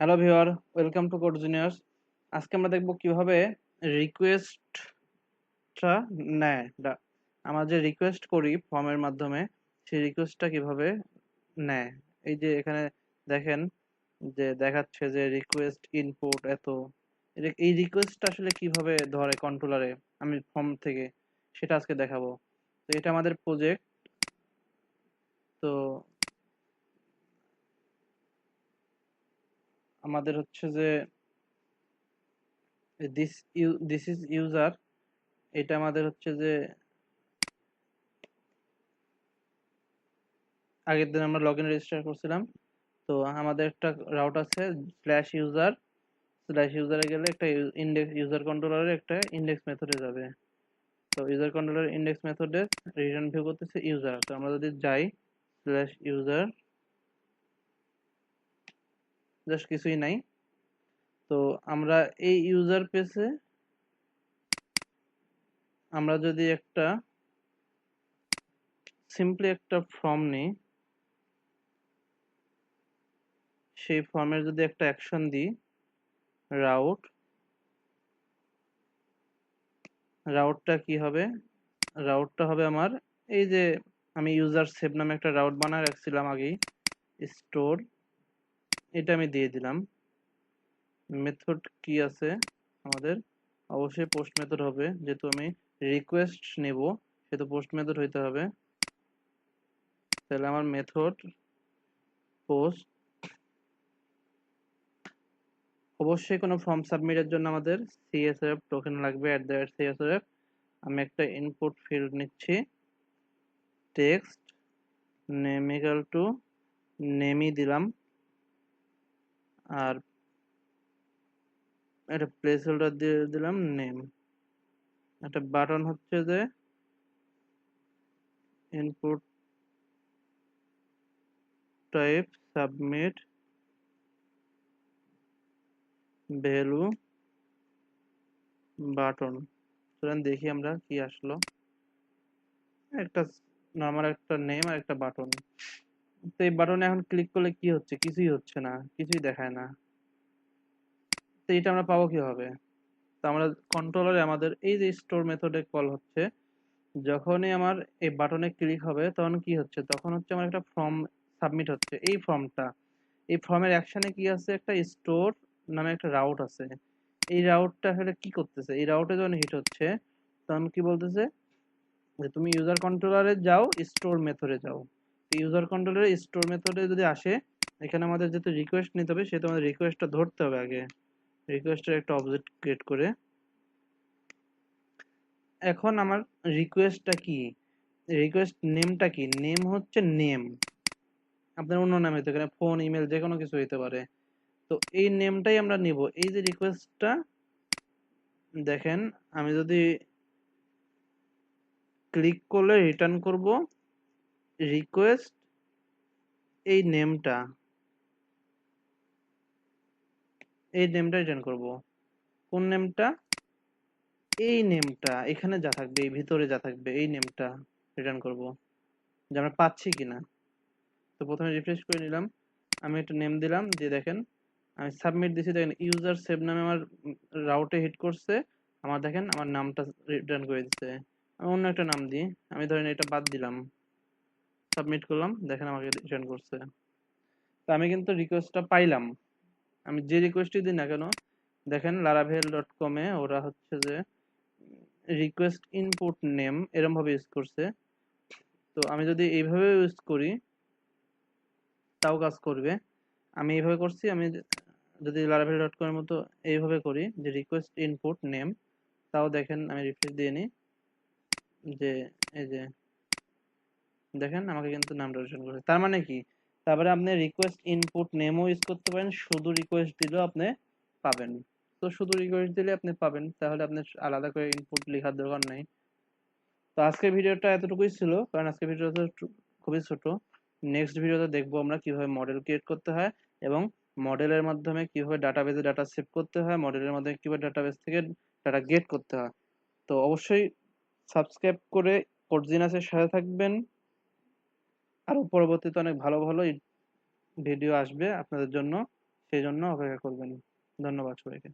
Hello viewer, welcome to code juniors. আজকে আমরা দেখব কিভাবে রিকোয়েস্টটা নেয়। আমরা যে রিকোয়েস্ট করি ফর্মের মাধ্যমে, সেই রিকোয়েস্টটা কিভাবে নেয়। এই যে এখানে দেখেন যে দেখাচ্ছে যে রিকোয়েস্ট ইনপুট এত, এই রিকোয়েস্টটা আসলে কিভাবে ধরে কন্ট্রোলারে আমি ফর্ম থেকে, সেটা আজকে দেখাবো। তো এটা আমাদের প্রজেক্ট। তো আমাদের হচ্ছে যে দিস ইজ ইউজার, এটা আমাদের হচ্ছে যে আগের দিন আমরা লগ ইন রেজিস্টার করছিলাম। তো আমাদের একটা রাউট আছে স্ল্যাশ ইউজারে গেলে একটা ইন্ডেক্স ইউজার কন্ট্রোলারের একটা ইন্ডেক্স মেথডে যাবে। তো ইউজার কন্ট্রোলার ইন্ডেক্স মেথডে রিটার্ন ভিউ করতেছে ইউজার। তো আমরা যদি যাই /ইউজার, জাস্ট কিছুই নাই। তো আমরা এই ইউজার পেজে আমরা যদি একটা সিম্পলি একটা ফর্ম নিই, সেই ফর্মের যদি একটা অ্যাকশন দিই রাউট, রাউটটা কি হবে? রাউটটা হবে আমার এই যে আমি ইউজার সেভ নামে একটা রাউট বানায় রাখছিলাম আগেই, স্টোর, এটা আমি দিয়ে দিলাম। মেথড কি আছে আমাদের? অবশ্যই পোস্ট মেথড হবে, যেহেতু আমি রিকোয়েস্ট নেব সেহেতু পোস্ট মেথড হইতে হবে। তাহলে আমার মেথড পোস্ট। অবশ্যই কোনো ফর্ম সাবমিটের জন্য আমাদের সিএসএফ টোকেন লাগবে, @CSRF। আমি একটা ইনপুট ফিল্ড নিচ্ছি, টেক্সট নেম ইকুয়াল টু নেমই দিলাম, আর একটা প্লেস হোল্ডার দিয়ে দিলাম নেম। একটা বাটন হচ্ছে যে input type submit value button. চলেন দেখি আমরা কি আসলো। একটা নর্মাল একটা নেম আর একটা বাটন। তো এই বাটনে এখন ক্লিক করলে কি হচ্ছে? কিছুই হচ্ছে না, কিছুই দেখায় না। তো এটা আমরা পাবো কিভাবে? তো আমরা কন্ট্রোলারে আমাদের এই যে স্টোর মেথডে কল হচ্ছে, যখনই আমার এই বাটনে ক্লিক হবে তখন কি হচ্ছে? তখন হচ্ছে আমার একটা ফর্ম সাবমিট হচ্ছে। এই ফর্মটা, এই ফর্মের অ্যাকশনে কি আছে? একটা স্টোর নামে একটা রাউট আছে। এই রাউটটা আসলে কি করতেছে? এই রাউটে যখন হিট হচ্ছে তখন কি বলতেছে যে তুমি ইউজার কন্ট্রোলারে যাও, স্টোর মেথডে যাও। ইউজার কন্ট্রোলারে স্টোর মেথডে যদি আসে, এখানে আমাদের যেহেতু রিকোয়েস্ট নিতে হবে সেহেতু আমাদের রিকোয়েস্টটা ধরতে হবে আগে। রিকোয়েস্টের একটা অবজেক্ট ক্রিয়েট করে, এখন আমার রিকোয়েস্টটা কি, রিকোয়েস্ট নেমটা কি? নেম হচ্ছে নেম, আপনার অন্য নাম হতে পারে, ফোন, ইমেল, যে কোনো কিছু হতে পারে। তো এই নেমটাই আমরা নিব। এই যে রিকোয়েস্টটা দেখেন, আমি যদি ক্লিক করলে রিটার্ন করব রিকোয়েস্ট, এই নেমটা, এই নেমটা রিটার্ন করব। কোন নেমটা? এই নেমটা, এখানে যা থাকবে, এই ভিতরে যা থাকবে এই নেমটা রিটার্ন করব, যে আমরা পাচ্ছি কিনা। তো প্রথমে রিফ্রেশ করে নিলাম, আমি একটা নেম দিলাম, দিয়ে দেখেন আমি সাবমিট দিছি, দেখেন ইউজার সেভ নামে আমার রাউটে হিট করছে, আমার দেখেন আমার নামটা রিটার্ন করে দিচ্ছে। আমি অন্য একটা নাম দিই, আমি ধরেন এটা বাদ দিলাম, সাবমিট করলাম, দেখেন আমাকে রিটার্ন করছে। তো আমি কিন্তু রিকোয়েস্টটা পাইলাম, আমি যে রিকোয়েস্টই দিই না কেন। দেখেন laravel.com এ ওরা হচ্ছে যে রিকোয়েস্ট ইনপুট নেম এরকম ভাবে ইউজ করছে। তো আমি যদি এইভাবে ইউজ করি তাও কাজ করবে। আমি এইভাবে করছি, আমি যদি laravel.com এর মতো এইভাবে করি যে রিকোয়েস্ট ইনপুট নেম, তাও দেখেন আমি রিফ্রেশ দিয়ে নিই, যে এই যে দেখেন আমাকে কিন্তু নামটা রিটার্ন করেছে। তার মানে কি? তারপরে আপনি রিকোয়েস্ট ইনপুট নেমও ইউজ করতে পারেন, শুধু রিকোয়েস্ট দিলেও আপনি পাবেন। তো শুধু রিকোয়েস্ট দিলে আপনি পাবেন, তাহলে আপনার আলাদা করে ইনপুট লেখার দরকার নেই। তো আজকের ভিডিওটা এতটুকুই ছিল, কারণ আজকের ভিডিওটা খুবই ছোট। নেক্সট ভিডিওতে দেখবো আমরা কিভাবে মডেল ক্রিয়েট করতে হয়, এবং মডেলের মাধ্যমে কিভাবে ডাটাবেজে ডাটা সেভ করতে হয়, মডেলের মাধ্যমে কিভাবে ডাটাবেস থেকে ডাটা গেট করতে হয়। তো অবশ্যই সাবস্ক্রাইব করে কোডজিনাসের সাথে থাকবেন। আরো পরবর্তীতে অনেক ভালো ভালো ভিডিও আসবে আপনাদের জন্য, সেই জন্য অপেক্ষা করবেন। ধন্যবাদ সবাইকে।